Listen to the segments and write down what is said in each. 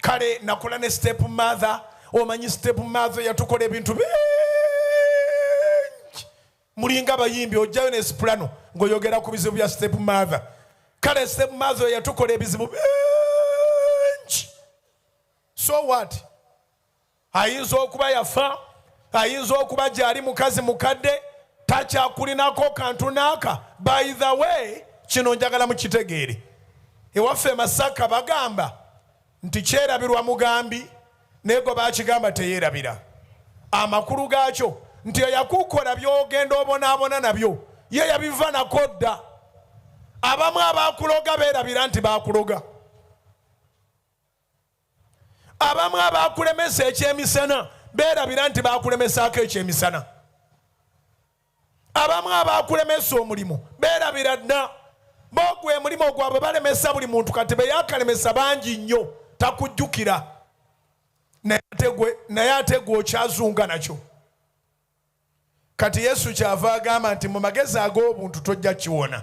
kale nakola ne step mother. Omanyi step mother yatukola ebintu bingi. Mulinga bayimbi ojjayo ne soprano ngoyogera ku bizibu bya step mother. Kale step mother yatukola ebizibu bingi. So what? Ayinza okuba yafa, ayinza okuba gyali mukazi mukadde, takyakulinako kantu naaka. By the way, kino njagala mukitegeere. Ewaffe Masaka bagamba nti kyerabirwa mugambi nego bakigamba teyeerabira. Amakulu gaakyo nti yakukola byogenda obonaabona nabyo ye yabiva nako dda. Abamu abakuloga beerabira nti bakuloga. Abamu abakulemesa ekyemisana beerabira nti bakulemesaako ekyemisana. Abamu abakulemesa omulimu beerabira dda. Bogwe mulimu gwabwe balemesa buli muntu kati be yakalemesa bangi nnyo takujjukira. Naye ate gwe okyazunga nakyo. Kati Yesu kyava agamba nti mu magezi ag'obuntu tojja kiwona.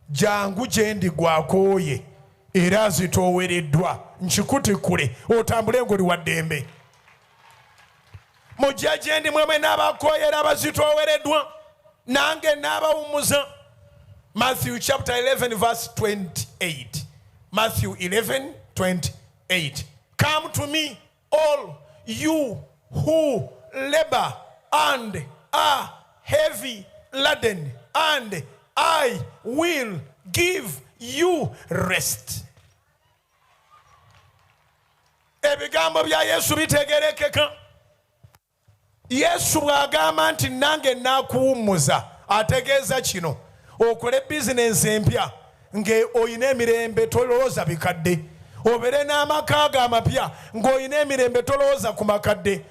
Jangu gye ndi gwakooye era zitoowereddwa nkikutikule otambule ng'oli wa ddembe. Mujja gye ndi mwemwe n'abakooye era abazitoowereddwa nange n'abawummuza. Matthew chapter 11 verse 28. Matthew 11:28. Come to me, all you who labor and are heavy laden, and I will give you rest. Ebigambo bya Yesu bitegerekeka. Yesu bw'agamba nti nange nakuwumuza, ategeeza kino. Okole business empya nge oyina emirembe tolowooza bikadde. Obere n'amaka amapya ng'oyina emirembe tolowooza ku makadde.